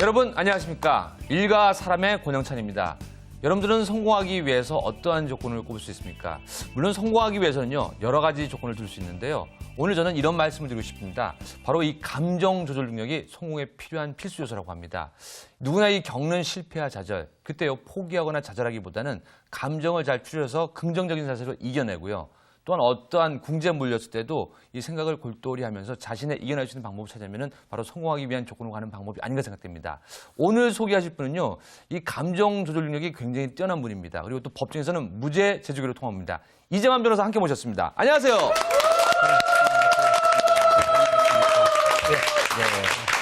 여러분 안녕하십니까? 일가 사람의 권영찬입니다. 여러분들은 성공하기 위해서 어떠한 조건을 꼽을 수 있습니까? 물론 성공하기 위해서는요 여러 가지 조건을 들 수 있는데요. 오늘 저는 이런 말씀을 드리고 싶습니다. 바로 이 감정 조절 능력이 성공에 필요한 필수 요소라고 합니다. 누구나 이 겪는 실패와 좌절, 그때요 포기하거나 좌절하기보다는 감정을 잘 추려서 긍정적인 자세로 이겨내고요. 또한 어떠한 궁지에 몰렸을 때도 이 생각을 골똘히 하면서 자신의 이겨낼 수 있는 방법을 찾으면 바로 성공하기 위한 조건으로 가는 방법이 아닌가 생각됩니다. 오늘 소개하실 분은요, 이 감정 조절 능력이 굉장히 뛰어난 분입니다. 그리고 또 법정에서는 무죄 제주기로 통합니다. 이재만 변호사 함께 모셨습니다. 안녕하세요.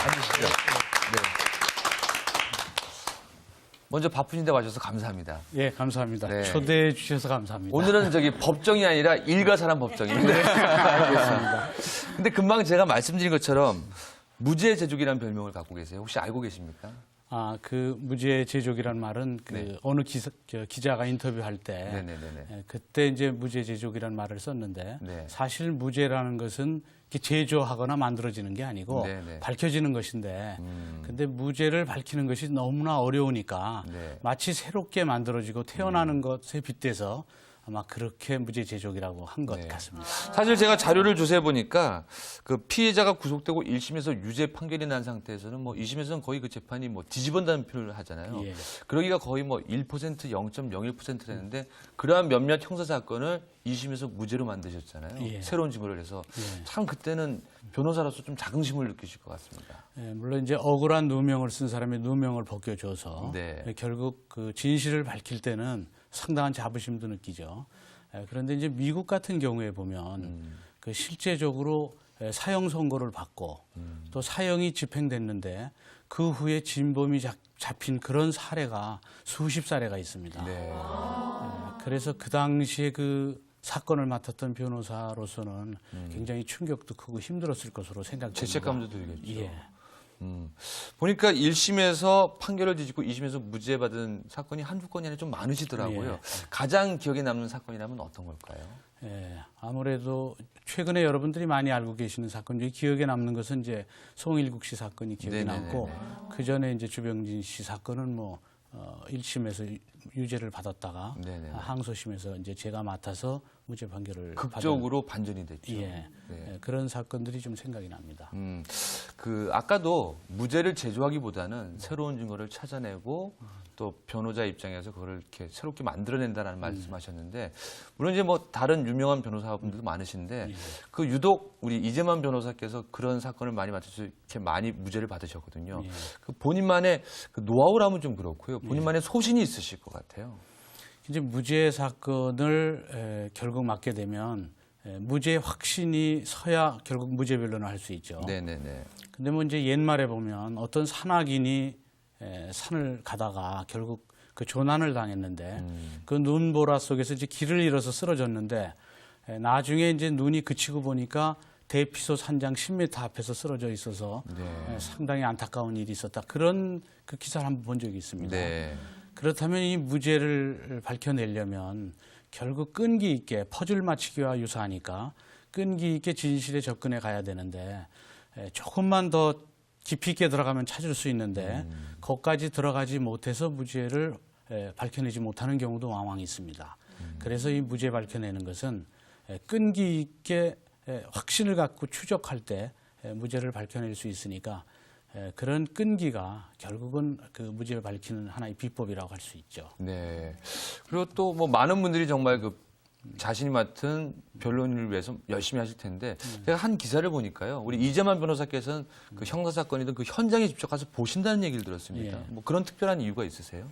앉으시죠. 네. 먼저 바쁘신데 와주셔서 감사합니다. 예, 감사합니다. 네. 초대해 주셔서 감사합니다. 오늘은 법정이 아니라 일가사람 법정입니다. 네, 알겠습니다. 근데 금방 제가 말씀드린 것처럼 무죄 제족이라는 별명을 갖고 계세요. 혹시 알고 계십니까? 아, 그 무죄 제족이라는 말은 네. 어느 기자가 인터뷰할 때 네네네. 그때 이제 무죄 제족이라는 말을 썼는데 네. 사실 무죄라는 것은 이렇게 제조하거나 만들어지는 게 아니고 네네. 밝혀지는 것인데 근데 무죄를 밝히는 것이 너무나 어려우니까 네. 마치 새롭게 만들어지고 태어나는 것에 빗대서 아마 그렇게 무죄 제족이라고 한 것 네. 같습니다. 사실 제가 자료를 조사해 보니까 그 피해자가 구속되고 1심에서 유죄 판결이 난 상태에서는 2심에서는 거의 그 재판이 뒤집어진다는 표현을 하잖아요. 예. 그러기가 거의 1%, 0.01% 되는데 그러한 몇몇 형사 사건을 2심에서 무죄로 만드셨잖아요. 예. 새로운 증거를 해서 예. 참 그때는 변호사로서 좀 자긍심을 느끼실 것 같습니다. 예, 물론 이제 억울한 누명을 쓴 사람의 누명을 벗겨줘서 네. 결국 그 진실을 밝힐 때는 상당한 자부심도 느끼죠. 그런데 이제 미국 같은 경우에 보면 그 실제적으로 사형 선고를 받고 또 사형이 집행됐는데 그 후에 진범이 잡힌 그런 사례가 수십 사례가 있습니다. 네. 그래서 그 당시에 그 사건을 맡았던 변호사로서는 굉장히 충격도 크고 힘들었을 것으로 생각됩니다. 죄책감도 들겠죠. 예. 보니까 1심에서 판결을 뒤집고 2심에서 무죄 받은 사건이 한두 건이 아니라 좀 많으시더라고요. 예. 가장 기억에 남는 사건이라면 어떤 걸까요? 예, 아무래도 최근에 여러분들이 많이 알고 계시는 사건 중에 기억에 남는 것은 이제 송일국 씨 사건이 기억에 네네네네. 남고 그 전에 이제 주병진 씨 사건은 1심에서 유죄를 받았다가 네네네. 항소심에서 이제 제가 맡아서 무죄 판결을 극적으로 반전이 됐죠. 예, 네. 예, 그런 사건들이 좀 생각이 납니다. 아까도 무죄를 제조하기보다는 새로운 증거를 찾아내고 또 변호자 입장에서 그걸 이렇게 새롭게 만들어낸다는 말씀하셨는데 물론 이제 다른 유명한 변호사분들도 많으신데 예. 그 유독 우리 이재만 변호사께서 그런 사건을 많이 맡으셔서 이렇게 많이 무죄를 받으셨거든요. 예. 그 본인만의 그 노하우라면 좀 그렇고요. 본인만의 소신이 있으실 것 같아요. 이제 무죄 사건을 결국 맡게 되면 무죄 확신이 서야 결국 무죄 변론을 할 수 있죠. 네네네. 근데 이제 옛말에 보면 어떤 산악인이 산을 가다가 결국 그 조난을 당했는데 그 눈보라 속에서 이제 길을 잃어서 쓰러졌는데 나중에 이제 눈이 그치고 보니까 대피소 산장 10m 앞에서 쓰러져 있어서 네. 상당히 안타까운 일이 있었다. 그런 그 기사를 한번 본 적이 있습니다. 네. 그렇다면 이 무죄를 밝혀내려면 결국 끈기 있게 퍼즐 맞추기와 유사하니까 끈기 있게 진실에 접근해 가야 되는데 조금만 더 깊이 있게 들어가면 찾을 수 있는데 거기까지 들어가지 못해서 무죄를 밝혀내지 못하는 경우도 왕왕 있습니다. 그래서 이 무죄 밝혀내는 것은 끈기 있게 확신을 갖고 추적할 때 무죄를 밝혀낼 수 있으니까 그런 끈기가 결국은 그 무죄를 밝히는 하나의 비법이라고 할 수 있죠. 네. 그리고 또 많은 분들이 정말 자신이 맡은 변론을 위해서 열심히 하실 텐데 제가 한 기사를 보니까요. 우리 이재만 변호사께서는 그 형사 사건이든 그 현장에 직접 가서 보신다는 얘기를 들었습니다. 예. 그런 특별한 이유가 있으세요?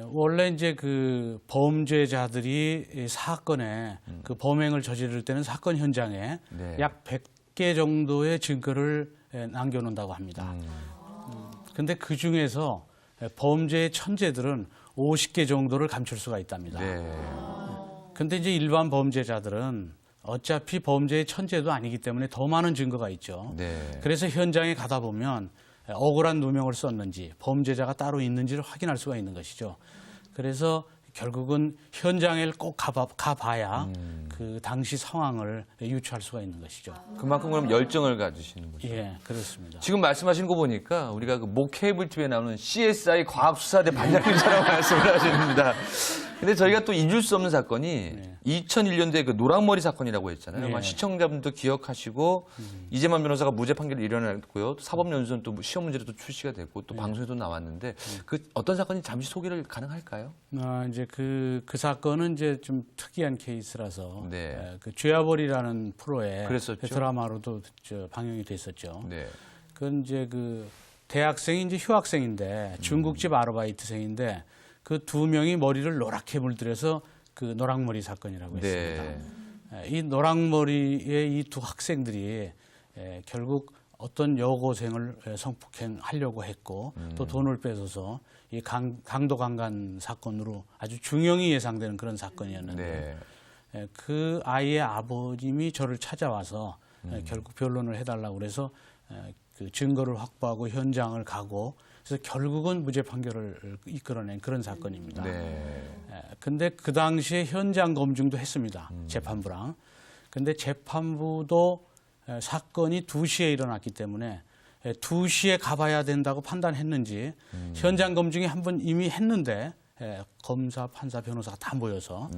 원래 이제 그 범죄자들이 이 사건에 그 범행을 저지를 때는 사건 현장에 네. 약 100개 정도의 증거를 남겨놓는다고 합니다. 근데 그 중에서 범죄의 천재들은 50개 정도를 감출 수가 있답니다. 네. 근데 이제 일반 범죄자들은 어차피 범죄의 천재도 아니기 때문에 더 많은 증거가 있죠. 네. 그래서 현장에 가다 보면 억울한 누명을 썼는지 범죄자가 따로 있는지를 확인할 수가 있는 것이죠. 그래서 결국은 현장에 꼭 가봐야 그 당시 상황을 유추할 수가 있는 것이죠. 그만큼 그럼 열정을 가지시는 거죠. 예, 그렇습니다. 지금 말씀하신 거 보니까 우리가 그 모 케이블 TV에 나오는 CSI 과학수사대 반장님처럼 말씀을 하십니다. 근데 저희가 또 잊을 수 없는 사건이 2001년도에 그 노랑머리 사건이라고 했잖아요. 아마 시청자분도 기억하시고 이재만 변호사가 무죄 판결을 일어났고요. 또 사법연수원 또 시험 문제로 또 출시가 됐고 또 방송에도 나왔는데 그 어떤 사건이 잠시 소개를 가능할까요? 이제 그 사건은 이제 좀 특이한 케이스라서 네. 그 죄와벌이라는 프로에 그랬었죠. 드라마로도 방영이 됐었죠. 네. 그건 이제 그 대학생이 이제 휴학생인데 중국집 아르바이트생인데 그 두 명이 머리를 노랗게 물들여서 그 노랑머리 사건이라고 했습니다. 네. 이 노랑머리의 이 두 학생들이 결국 어떤 여고생을 성폭행하려고 했고 또 돈을 뺏어서 이 강도 강간 사건으로 아주 중형이 예상되는 그런 사건이었는데 그 아이의 아버님이 저를 찾아와서 결국 변론을 해달라고 그래서 그 증거를 확보하고 현장을 가고 그래서 결국은 무죄 판결을 이끌어낸 그런 사건입니다. 근데 그 당시에 현장 검증도 했습니다. 재판부랑. 근데 재판부도 사건이 2시에 일어났기 때문에 2시에 가봐야 된다고 판단했는지 현장 검증이 한 번 이미 했는데 검사, 판사, 변호사가 다 모여서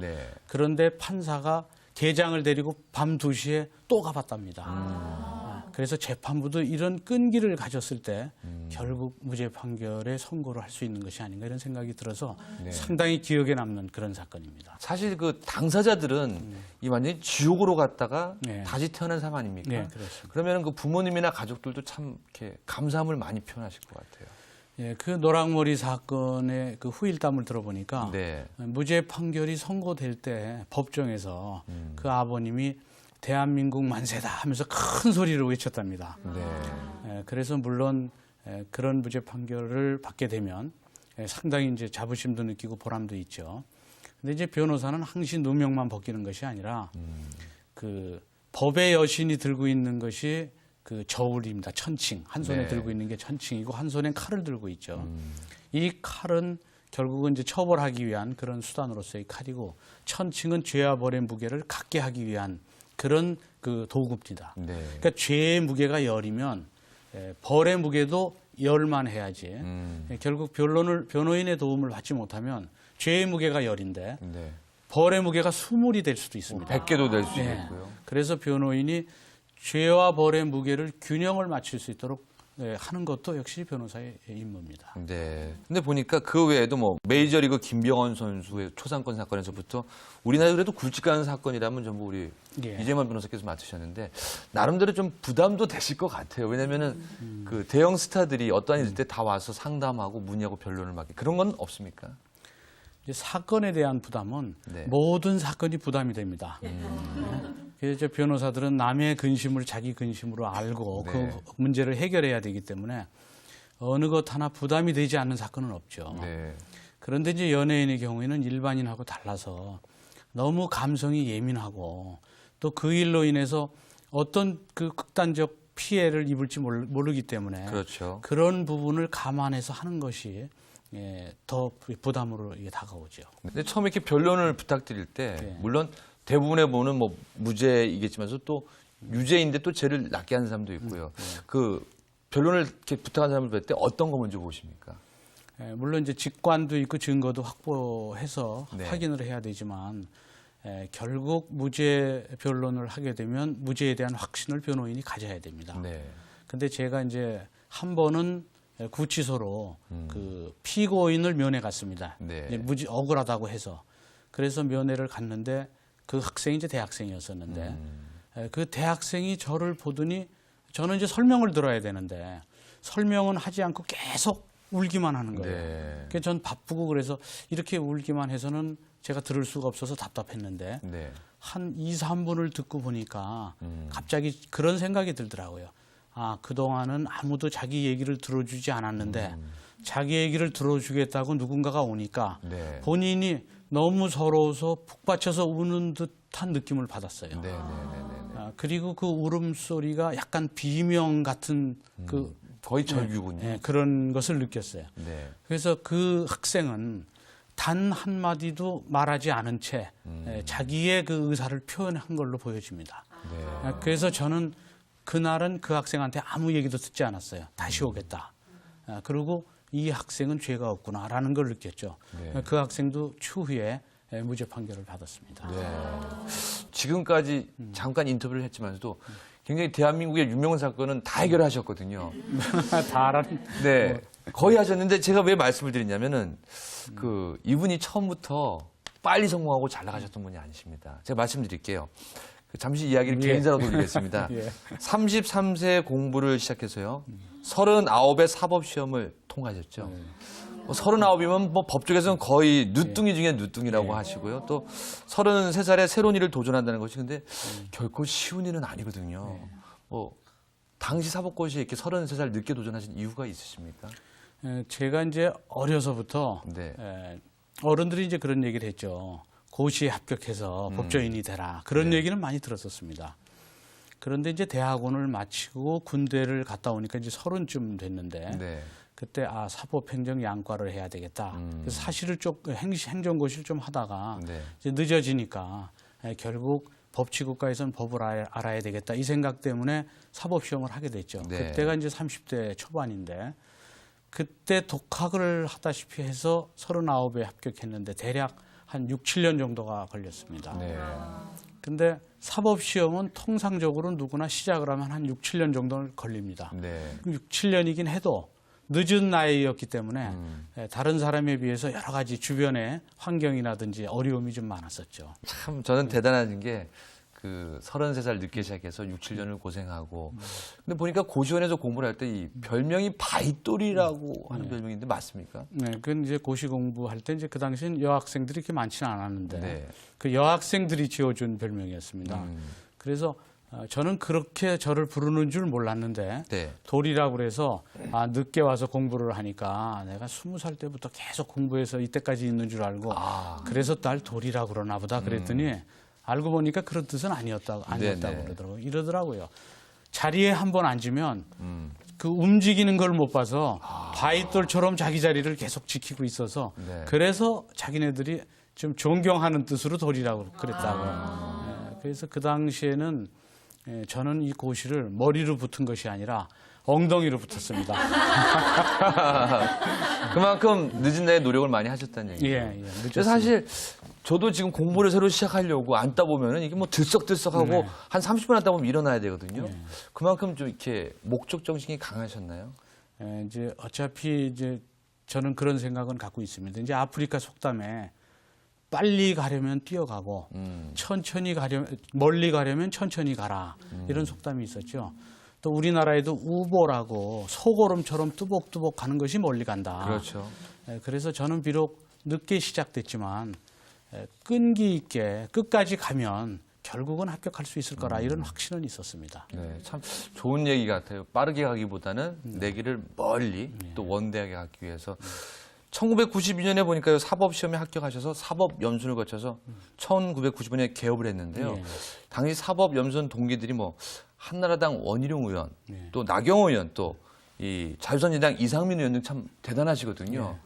그런데 판사가 계장을 데리고 밤 2시에 또 가봤답니다. 그래서 재판부도 이런 끈기를 가졌을 때 결국 무죄 판결에 선고를 할 수 있는 것이 아닌가 이런 생각이 들어서 상당히 기억에 남는 그런 사건입니다. 사실 그 당사자들은 이 완전히 지옥으로 갔다가 네. 다시 태어난 삶 아닙니까? 네, 그렇습니다. 그러면 그 부모님이나 가족들도 참 이렇게 감사함을 많이 표현하실 것 같아요. 예, 그 노랑머리 사건의 그 후일담을 들어보니까 네. 무죄 판결이 선고될 때 법정에서 그 아버님이 대한민국 만세다 하면서 큰 소리로 외쳤답니다. 그래서 물론 그런 무죄 판결을 받게 되면 상당히 이제 자부심도 느끼고 보람도 있죠. 근데 이제 변호사는 항시 누명만 벗기는 것이 아니라 그 법의 여신이 들고 있는 것이 그 저울입니다. 천칭. 한 손에 들고 있는 게 천칭이고 한 손엔 칼을 들고 있죠. 이 칼은 결국은 이제 처벌하기 위한 그런 수단으로서의 칼이고 천칭은 죄와 벌의 무게를 갖게 하기 위한 그런 그 도구입니다. 그러니까 죄의 무게가 열이면 벌의 무게도 열만 해야지. 결국 변호인의 도움을 받지 못하면 죄의 무게가 열인데 벌의 무게가 수물이 될 수도 있습니다. 100개도 될 수 있고요. 그래서 변호인이 죄와 벌의 무게를 균형을 맞출 수 있도록 하는 것도 역시 변호사의 임무입니다. 네. 근데 보니까 그 외에도 뭐 메이저리그 김병헌 선수의 초상권 사건에서부터 우리나라 그래도 굵직한 사건이라면 전부 우리 이재만 변호사께서 맡으셨는데 나름대로 좀 부담도 되실 것 같아요. 왜냐면은 그 대형 스타들이 어떠한 일 때 다 와서 상담하고 문의하고 변론을 맡게 그런 건 없습니까? 이제 사건에 대한 부담은 모든 사건이 부담이 됩니다. 그래서 변호사들은 남의 근심을 자기 근심으로 알고 그 문제를 해결해야 되기 때문에 어느 것 하나 부담이 되지 않는 사건은 없죠. 그런데 이제 연예인의 경우에는 일반인하고 달라서 너무 감성이 예민하고 또 그 일로 인해서 어떤 그 극단적 피해를 입을지 모르기 때문에 그런 부분을 감안해서 하는 것이 더 부담으로 다가오죠. 근데 처음에 이렇게 변론을 부탁드릴 때 물론 대부분의 보는 뭐 무죄이겠지만서 또 유죄인데 또 죄를 낮게 하는 사람도 있고요. 그 변론을 이렇게 부탁한 사람을 볼 때 어떤 거 먼저 보십니까? 물론 이제 직관도 있고 증거도 확보해서 확인을 해야 되지만 결국 무죄 변론을 하게 되면 무죄에 대한 확신을 변호인이 가져야 됩니다. 근데 제가 이제 한 번은 구치소로 그 피고인을 면회 갔습니다. 무죄 억울하다고 해서 그래서 면회를 갔는데 그 학생이 이제 대학생이었었는데 그 대학생이 저를 보더니 저는 이제 설명을 들어야 되는데 설명은 하지 않고 계속 울기만 하는 거예요. 그래서 전 바쁘고 그래서 이렇게 울기만 해서는 제가 들을 수가 없어서 답답했는데 한 2, 3분을 듣고 보니까 갑자기 그런 생각이 들더라고요. 아, 그동안은 아무도 자기 얘기를 들어주지 않았는데 자기 얘기를 들어주겠다고 누군가가 오니까 본인이 너무 서러워서 푹 받쳐서 우는 듯 듯한 느낌을 받았어요. 네, 네, 네, 네. 그리고 그 울음소리가 약간 비명 같은 그 거의 절규군요. 예, 그런 것을 느꼈어요. 네. 그래서 그 학생은 단 한마디도 말하지 않은 채 자기의 그 의사를 표현한 걸로 보여집니다. 네. 그래서 저는 그날은 그 학생한테 아무 얘기도 듣지 않았어요. 다시 오겠다. 그리고 이 학생은 죄가 없구나라는 걸 느꼈죠. 네. 그 학생도 추후에 무죄 판결을 받았습니다. 네. 지금까지 잠깐 인터뷰를 했지만서도 굉장히 대한민국의 유명한 사건은 다 해결하셨거든요. 다른 네. 거의 하셨는데 제가 왜 말씀을 드리냐면은 그 이분이 처음부터 빨리 성공하고 잘 나가셨던 분이 아니십니다. 제가 말씀드릴게요. 잠시 이야기를 예. 개인사로 돌리겠습니다. 예. 33세 공부를 시작해서요. 39의 사법시험을 통과하셨죠. 39이면 뭐 법조계에서는 거의 누뚱이 중에 누뚱이라고 하시고요. 또 33살에 새로운 일을 도전한다는 것이 근데 결코 쉬운 일은 아니거든요. 뭐 당시 사법고시에 이렇게 33살 늦게 도전하신 이유가 있으십니까? 제가 이제 어려서부터 네. 어른들이 이제 그런 얘기를 했죠. 고시에 합격해서 법조인이 되라. 그런 네. 얘기는 많이 들었었습니다. 그런데 이제 대학원을 마치고 군대를 갔다 오니까 이제 30쯤 됐는데 네. 그때 사법행정 양과를 해야 되겠다. 그래서 사실을 좀 행정고시를 좀 하다가 네. 이제 늦어지니까 결국 법치국가에서는 법을 알아야 되겠다. 이 생각 때문에 사법시험을 하게 됐죠. 네. 그때가 이제 30대 초반인데 그때 독학을 하다시피 해서 39에 합격했는데 대략 한 6, 7년 정도가 걸렸습니다. 네. 근데 사법시험은 통상적으로 누구나 시작을 하면 한 6, 7년 정도는 걸립니다. 네. 6, 7년이긴 해도 늦은 나이였기 때문에 다른 사람에 비해서 여러 가지 주변의 환경이라든지 어려움이 좀 많았었죠. 참 저는 대단한 게 그 33살 늦게 시작해서 6, 7년을 고생하고 근데 보니까 고시원에서 공부를 할 때 이 별명이 바이돌이라고 하는 별명인데 맞습니까? 네, 그건 이제 고시 공부할 때 이제 그 당시엔 여학생들이 그렇게 많지는 않았는데 네. 그 여학생들이 지어준 별명이었습니다. 그래서 저는 그렇게 저를 부르는 줄 몰랐는데 네. 돌이라고 그래서 늦게 와서 공부를 하니까 내가 20살 때부터 계속 공부해서 이때까지 있는 줄 알고 그래서 날 돌이라고 그러나 보다 그랬더니 알고 보니까 그런 뜻은 아니었다고 네네. 그러더라고요. 이러더라고요. 자리에 한 번 앉으면 그 움직이는 걸 못 봐서 바위돌처럼 자기 자리를 계속 지키고 있어서 네. 그래서 자기네들이 좀 존경하는 뜻으로 돌이라고 그랬다고요. 그래서 그 당시에는 저는 이 고시를 머리로 붙은 것이 아니라 엉덩이로 붙었습니다. 그만큼 늦은 나이에 노력을 많이 하셨다는 얘기죠. 예, 그래서 늦었습니다. 사실 저도 지금 공부를 새로 시작하려고 앉다 보면은 이게 뭐 들썩들썩하고 네. 한 30분 앉다 보면 일어나야 되거든요. 그만큼 좀 이렇게 목적 정신이 강하셨나요? 이제 어차피 이제 저는 그런 생각은 갖고 있습니다. 이제 아프리카 속담에 빨리 가려면 뛰어가고 천천히 가려면 멀리 가려면 천천히 가라 이런 속담이 있었죠. 또 우리나라에도 우보라고 소고름처럼 뚜벅뚜벅 가는 것이 멀리 간다. 그렇죠. 그래서 저는 비록 늦게 시작됐지만 끈기 있게 끝까지 가면 결국은 합격할 수 있을 거라 이런 확신은 있었습니다. 네, 참 좋은 얘기 같아요. 빠르게 가기보다는 내 길을 멀리 또 원대하게 가기 위해서 1992년에 보니까요 사법시험에 합격하셔서 사법연수를 거쳐서 1995년에 개업을 했는데요. 예. 당시 사법연수원 동기들이 뭐 한나라당 원희룡 의원, 예. 또 나경원 의원, 또 이 자유선진당 이상민 의원 등 참 대단하시거든요.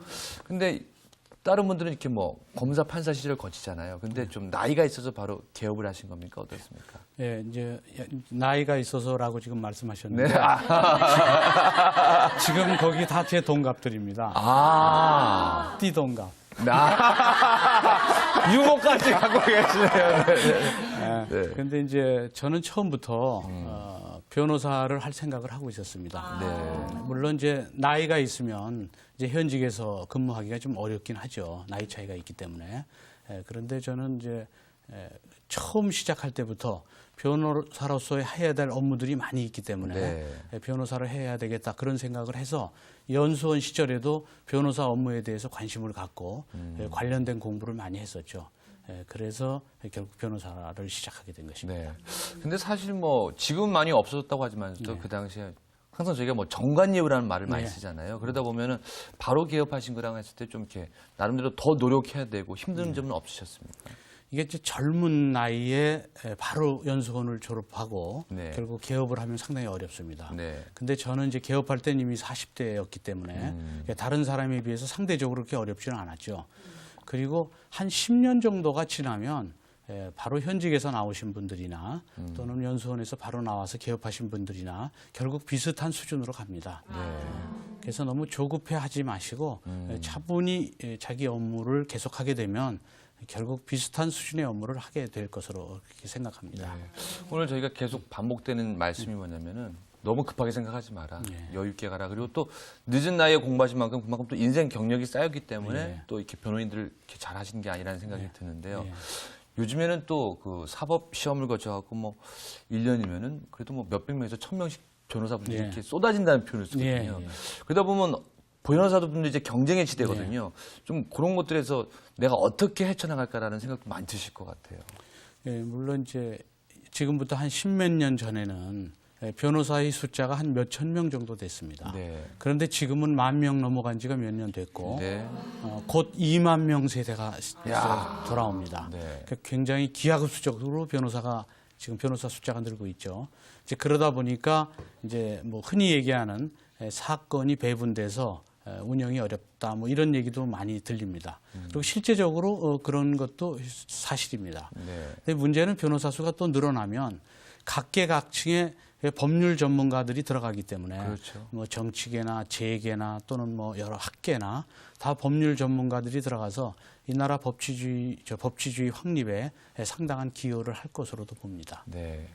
근데 다른 분들은 이렇게 뭐 검사 판사 시절을 거치잖아요. 근데 좀 나이가 있어서 바로 개업을 하신 겁니까? 어떻습니까? 예, 이제 나이가 있어서라고 지금 말씀하셨는데 네. 지금 거기 다 제 동갑들입니다. 띠동갑. 유머까지 갖고 계시네요. 네. 그런데 이제 저는 처음부터 변호사를 할 생각을 하고 있었습니다. 네. 물론 이제 나이가 있으면 이제 현직에서 근무하기가 좀 어렵긴 하죠. 나이 차이가 있기 때문에. 그런데 저는 이제 처음 시작할 때부터 변호사로서 해야 될 업무들이 많이 있기 때문에 네. 변호사를 해야 되겠다 그런 생각을 해서 연수원 시절에도 변호사 업무에 대해서 관심을 갖고 관련된 공부를 많이 했었죠. 그래서 결국 변호사를 시작하게 된 것입니다. 네. 근데 사실 뭐 지금 많이 없어졌다고 하지만 또 그 당시에 항상 저희가 뭐 정관예우라는 말을 많이 쓰잖아요. 그러다 보면은 바로 개업하신 거랑 했을 때 좀 이렇게 나름대로 더 노력해야 되고 힘든 점은 없으셨습니까? 이게 이제 젊은 나이에 바로 연수원을 졸업하고 네. 결국 개업을 하면 상당히 어렵습니다. 네. 근데 저는 이제 개업할 때는 이미 40대였기 때문에 다른 사람에 비해서 상대적으로 그렇게 어렵지는 않았죠. 그리고 한 10년 정도가 지나면 바로 현직에서 나오신 분들이나 또는 연수원에서 바로 나와서 개업하신 분들이나 결국 비슷한 수준으로 갑니다. 그래서 너무 조급해하지 마시고 차분히 자기 업무를 계속하게 되면 결국 비슷한 수준의 업무를 하게 될 것으로 그렇게 생각합니다. 오늘 저희가 계속 반복되는 말씀이 뭐냐면은 너무 급하게 생각하지 마라. 여유 있게 가라. 그리고 또 늦은 나이에 공부하신 만큼 그만큼 또 인생 경력이 쌓였기 때문에 또 이렇게 변호인들을 이렇게 잘 하시는 게 아니라는 생각이 드는데요. 요즘에는 또 그 사법 시험을 거쳐갖고 뭐 1년이면은 그래도 뭐 몇백 명에서 1000명씩 변호사분들이 이렇게 쏟아진다는 표현을 쓰거든요. 그러다 보면 변호사분들이 이제 경쟁의 시대거든요. 좀 그런 것들에서 내가 어떻게 헤쳐나갈까라는 생각도 많이 드실 것 같아요. 물론 이제 지금부터 한 십몇 년 전에는 변호사의 숫자가 한 몇천 명 정도 됐습니다. 그런데 지금은 10,000명 넘어간 지가 몇 년 됐고 곧 2만 명 세대가 돌아옵니다. 그러니까 굉장히 기하급수적으로 지금 변호사 숫자가 늘고 있죠. 이제 그러다 보니까 이제 뭐 흔히 얘기하는 사건이 배분돼서 운영이 어렵다 뭐 이런 얘기도 많이 들립니다. 그리고 실제적으로 그런 것도 사실입니다. 근데 문제는 변호사 수가 또 늘어나면 각계각층의 법률 전문가들이 들어가기 때문에 뭐 정치계나 재계나 또는 뭐 여러 학계나 다 법률 전문가들이 들어가서 이 나라 법치주의 확립에 상당한 기여를 할 것으로도 봅니다.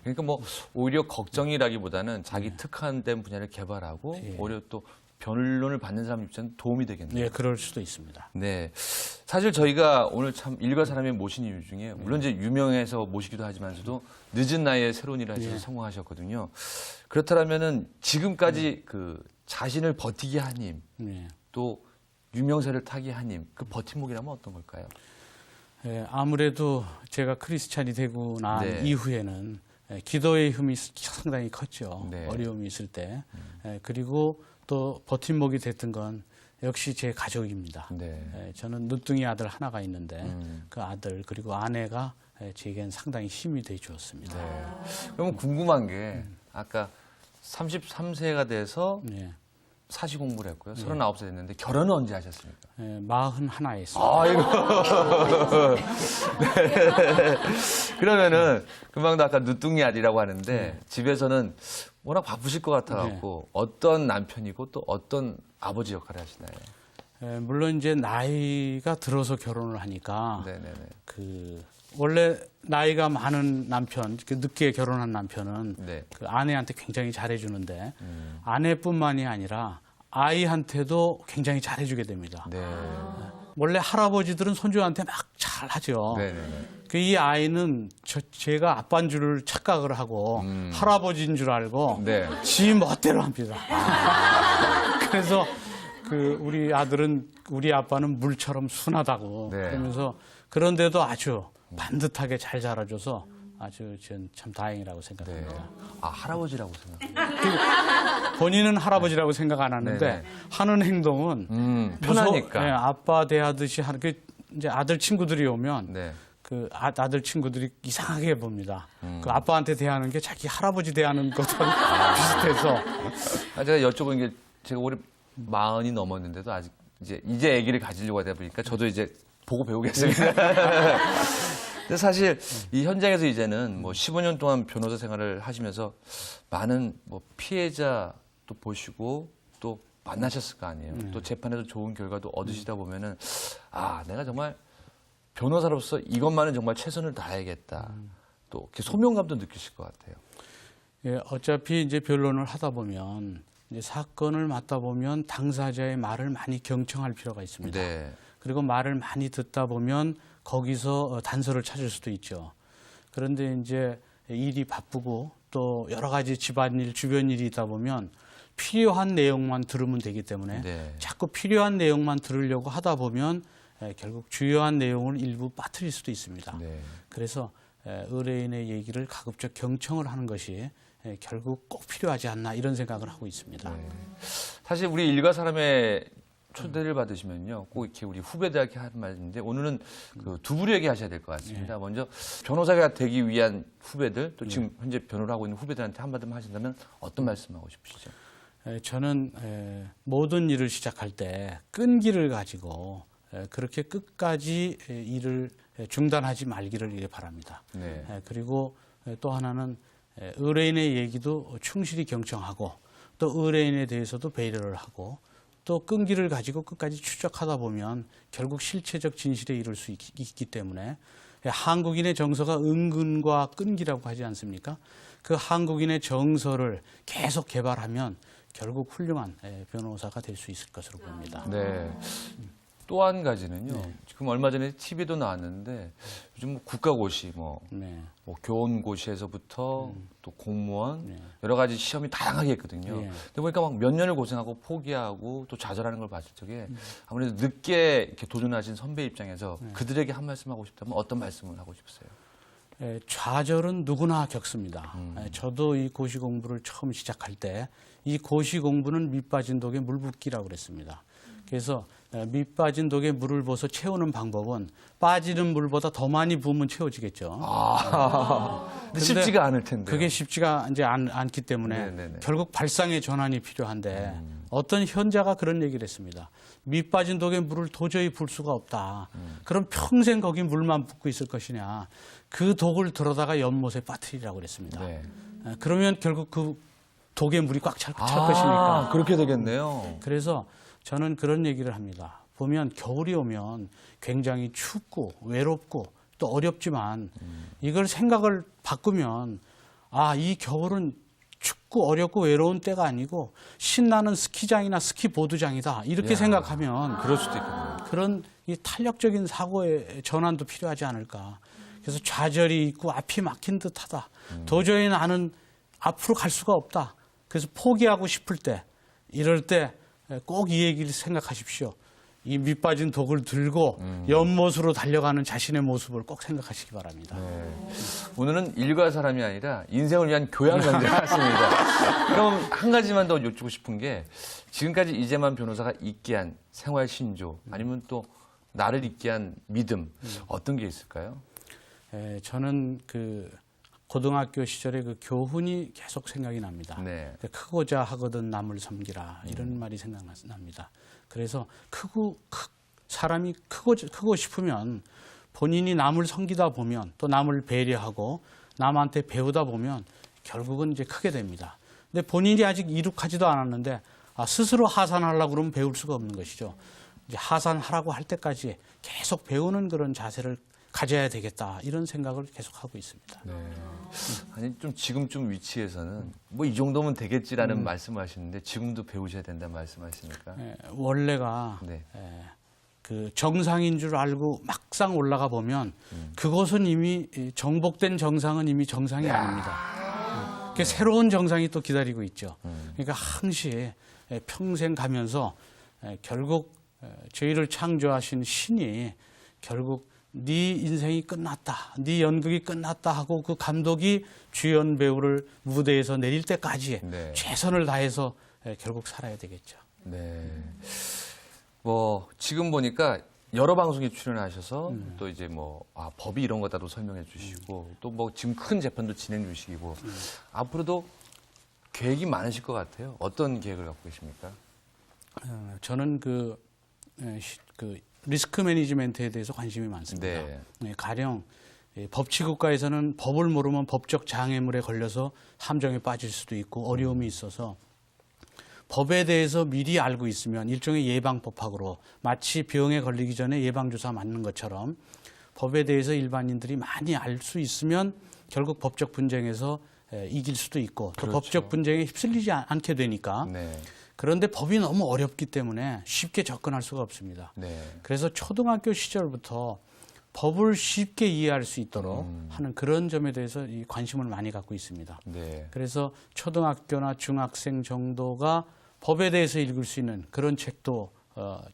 그러니까 뭐 오히려 걱정이라기보다는 자기 특화된 분야를 개발하고 오히려 또 변론을 받는 사람 입장에 도움이 되겠네요. 그럴 수도 있습니다. 사실 저희가 오늘 참 일과 사람에 모신 이유 중에 물론 이제 유명해서 모시기도 하지만서도 늦은 나이에 새로운 일을 하셔서 성공하셨거든요. 그렇다면은 지금까지 그 자신을 버티게 한 힘, 또 유명세를 타게 한 힘, 그 버팀목이라면 어떤 걸까요? 아무래도 제가 크리스찬이 되고 난 이후에는 기도의 힘이 상당히 컸죠. 어려움이 있을 때. 그리고 또 버팀목이 됐던 건 역시 제 가족입니다. 저는 늦둥이 아들 하나가 있는데 그 아들 그리고 아내가 제겐 상당히 힘이 돼 주었습니다. 그러면 궁금한 게 아까 33세가 돼서 사시 공부를 했고요. 39세 됐는데 결혼은 언제 하셨습니까? 41에 했습니다. 그러면은 금방도 아까 늦둥이 아들이라고 하는데 집에서는 워낙 바쁘실 것 같아갖고 어떤 남편이고 또 어떤 아버지 역할을 하시나요? 물론 이제 나이가 들어서 결혼을 하니까 원래 나이가 많은 남편, 늦게 결혼한 남편은 그 아내한테 굉장히 잘해주는데 아내뿐만이 아니라 아이한테도 굉장히 잘해주게 됩니다. 원래 할아버지들은 손주한테 막 잘하죠. 이 아이는 제가 아빠인 줄 착각을 하고 할아버지인 줄 알고 지 멋대로 합니다. 그래서 우리 아들은 우리 아빠는 물처럼 순하다고 그러면서 그런데도 아주 반듯하게 잘 자라줘서 아주 전 참 다행이라고 생각합니다. 할아버지라고 생각해요. 본인은 할아버지라고 생각 안 하는데 하는 행동은 편하니까. 아빠 대하듯이 하는 이제 아들 친구들이 오면 그 아들 친구들이 이상하게 봅니다. 그 아빠한테 대하는 게 자기 할아버지 대하는 것과 비슷해서. 제가 여쭤보는 게 제가 올해 40이 넘었는데도 아직 이제 아기를 가지려고 하다 보니까 저도 이제 보고 배우겠습니다. 근데 사실 이 현장에서 이제는 뭐 15년 동안 변호사 생활을 하시면서 많은 뭐 피해자도 보시고 또 만나셨을 거 아니에요. 또 재판에서 좋은 결과도 얻으시다 보면은 내가 정말 변호사로서 이것만은 정말 최선을 다해야겠다. 또 이렇게 소명감도 느끼실 것 같아요. 어차피 이제 변론을 하다 보면 이제 사건을 맡다 보면 당사자의 말을 많이 경청할 필요가 있습니다. 그리고 말을 많이 듣다 보면 거기서 단서를 찾을 수도 있죠. 그런데 이제 일이 바쁘고 또 여러 가지 집안일, 주변 일이 있다 보면 필요한 내용만 들으면 되기 때문에 자꾸 필요한 내용만 들으려고 하다 보면 결국 주요한 내용을 일부 빠뜨릴 수도 있습니다. 그래서 의뢰인의 얘기를 가급적 경청을 하는 것이 결국 꼭 필요하지 않나 이런 생각을 하고 있습니다. 사실 우리 일과 사람의 초대를 받으시면요, 꼭 이렇게 우리 후배들에게 하는 말인데 오늘은 그 두 분에게 하셔야 될 것 같습니다. 먼저 변호사가 되기 위한 후배들, 또 지금 현재 변호를 하고 있는 후배들한테 한마디만 하신다면 어떤 말씀하고 싶으시죠? 저는 모든 일을 시작할 때 끈기를 가지고 그렇게 끝까지 일을 중단하지 말기를 바랍니다. 네. 그리고 또 하나는 의뢰인의 얘기도 충실히 경청하고 또 의뢰인에 대해서도 배려를 하고 또 끈기를 가지고 끝까지 추적하다 보면 결국 실체적 진실에 이를 수 있기 때문에 한국인의 정서가 은근과 끈기라고 하지 않습니까? 그 한국인의 정서를 계속 개발하면 결국 훌륭한 변호사가 될 수 있을 것으로 봅니다. 네. 또 한 가지는요. 지금 얼마 전에 TV도 나왔는데 요즘 국가고시 네. 뭐 교원고시에서부터 또 공무원 여러 가지 시험이 다양하게 했거든요. 근데 보니까 막 몇 년을 고생하고 포기하고 또 좌절하는 걸 봤을 적에 아무래도 늦게 이렇게 도전하신 선배 입장에서 그들에게 한 말씀 하고 싶다면 어떤 말씀을 하고 싶으세요? 좌절은 누구나 겪습니다. 저도 이 고시 공부를 처음 시작할 때 이 고시 공부는 밑 빠진 독에 물 붓기라고 그랬습니다. 그래서 밑 빠진 독에 물을 부어서 채우는 방법은 빠지는 물보다 더 많이 부으면 채워지겠죠. 근데 쉽지가 않을 텐데. 그게 쉽지가 이제 않기 때문에 네네네. 결국 발상의 전환이 필요한데 어떤 현자가 그런 얘기를 했습니다. 밑 빠진 독에 물을 도저히 부을 수가 없다. 그럼 평생 거기 물만 붓고 있을 것이냐. 그 독을 들어다가 연못에 빠뜨리라고 그랬습니다. 네. 그러면 결국 그 독에 물이 꽉 찰 것이니까. 그렇게 되겠네요. 그래서 저는 그런 얘기를 합니다. 보면 겨울이 오면 굉장히 춥고 외롭고 또 어렵지만 이걸 생각을 바꾸면 이 겨울은 춥고 어렵고 외로운 때가 아니고 신나는 스키장이나 스키보드장이다. 이렇게 생각하면 그럴 수도 있겠네요. 그런 이 탄력적인 사고의 전환도 필요하지 않을까. 그래서 좌절이 있고 앞이 막힌 듯하다. 도저히 나는 앞으로 갈 수가 없다. 그래서 포기하고 싶을 때, 이럴 때 꼭 이 얘기를 생각하십시오. 이 밑빠진 독을 들고 연못으로 달려가는 자신의 모습을 꼭 생각하시기 바랍니다. 오늘은 일과 사람이 아니라 인생을 위한 교양 강좌를 했습니다. 그럼 한 가지만 더 여쭙고 싶은 게 지금까지 이재만 변호사가 있게 한 생활 신조 아니면 또 나를 있게 한 믿음 어떤 게 있을까요? 저는 그 고등학교 시절에 그 교훈이 계속 생각이 납니다. 네. 크고자 하거든 남을 섬기라 이런 말이 생각납니다. 그래서 사람이 크고 싶으면 본인이 남을 섬기다 보면 또 남을 배려하고 남한테 배우다 보면 결국은 이제 크게 됩니다. 근데 본인이 아직 이룩하지도 않았는데 스스로 하산하려고 그러면 배울 수가 없는 것이죠. 이제 하산하라고 할 때까지 계속 배우는 그런 자세를 가져야 되겠다 이런 생각을 계속 하고 있습니다. 네. 아니 좀 지금쯤 위치에서는 뭐 이 정도면 되겠지라는 말씀을 하시는데 지금도 배우셔야 된다는 말씀하십니까? 원래가 네. 그 정상인 줄 알고 막상 올라가 보면 그것은 이미 정복된 정상은 이미 정상이 아닙니다. 새로운 정상이 또 기다리고 있죠. 그러니까 항시 평생 가면서 결국 저희를 창조하신 신이 결국 네 인생이 끝났다, 네 연극이 끝났다 하고 그 감독이 주연 배우를 무대에서 내릴 때까지 최선을 다해서 결국 살아야 되겠죠. 네. 뭐 지금 보니까 여러 방송에 출연하셔서 또 이제 법이 이런 거다도 설명해 주시고 또 뭐 지금 큰 재판도 진행 중이시고 앞으로도 계획이 많으실 것 같아요. 어떤 계획을 갖고 계십니까? 저는 그 리스크 매니지멘트에 대해서 관심이 많습니다. 가령 법치국가에서는 법을 모르면 법적 장애물에 걸려서 함정에 빠질 수도 있고 어려움이 있어서 법에 대해서 미리 알고 있으면 일종의 예방법학으로 마치 병에 걸리기 전에 예방주사 맞는 것처럼 법에 대해서 일반인들이 많이 알 수 있으면 결국 법적 분쟁에서 이길 수도 있고 또 법적 분쟁에 휩쓸리지 않게 되니까 그런데 법이 너무 어렵기 때문에 쉽게 접근할 수가 없습니다. 그래서 초등학교 시절부터 법을 쉽게 이해할 수 있도록 하는 그런 점에 대해서 이 관심을 많이 갖고 있습니다. 그래서 초등학교나 중학생 정도가 법에 대해서 읽을 수 있는 그런 책도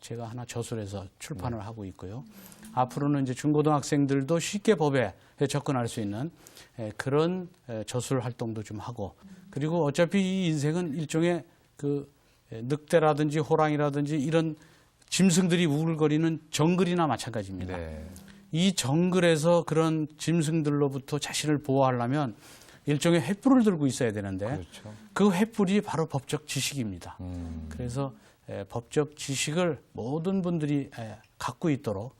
제가 하나 저술해서 출판을 하고 있고요. 앞으로는 이제 중고등학생들도 쉽게 법에 접근할 수 있는 그런 저술 활동도 좀 하고 그리고 어차피 이 인생은 일종의 그 늑대라든지 호랑이라든지 이런 짐승들이 우글거리는 정글이나 마찬가지입니다. 네. 이 정글에서 그런 짐승들로부터 자신을 보호하려면 일종의 횃불을 들고 있어야 되는데 그렇죠. 그 횃불이 바로 법적 지식입니다. 그래서 법적 지식을 모든 분들이 갖고 있도록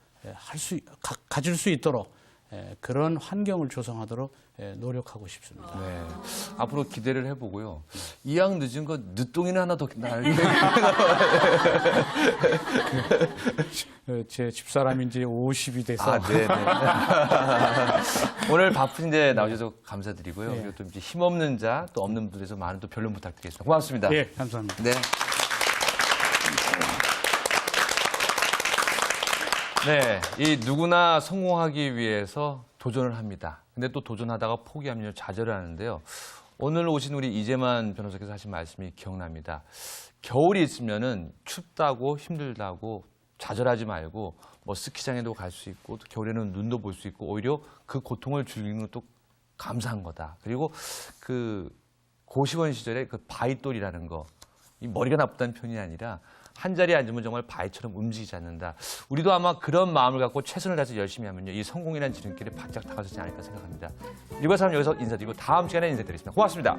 가질 수 있도록 그런 환경을 조성하도록 노력하고 싶습니다. 네. 앞으로 기대를 해보고요. 이왕 늦은 거 늦동이는 하나 더 날게. 제 집사람이 이제 50이 돼서 아, 네, 네. 오늘 바쁜데 나오셔서 감사드리고요. 네. 그리고 또 이제 힘없는 자, 또 없는 분들에서 많은 또 변론 부탁드리겠습니다. 고맙습니다. 예, 감사합니다. 네. 네, 이 누구나 성공하기 위해서 도전을 합니다. 근데 또 도전하다가 포기하면 좌절을 하는데요. 오늘 오신 우리 이재만 변호사께서 하신 말씀이 기억납니다. 겨울이 있으면은 춥다고 힘들다고 좌절하지 말고 뭐 스키장에도 갈 수 있고 또 겨울에는 눈도 볼 수 있고 오히려 그 고통을 즐기는 것도 감사한 거다. 그리고 그 고시원 시절에 그 바위돌이라는 거, 이 머리가 나쁘다는 표현이 아니라 한 자리에 앉으면 정말 바위처럼 움직이지 않는다. 우리도 아마 그런 마음을 갖고 최선을 다해서 열심히 하면요, 이 성공이라는 지름길에 바짝 다가서지 않을까 생각합니다. 일과 사람 여기서 인사드리고 다음 시간에 인사드리겠습니다. 고맙습니다.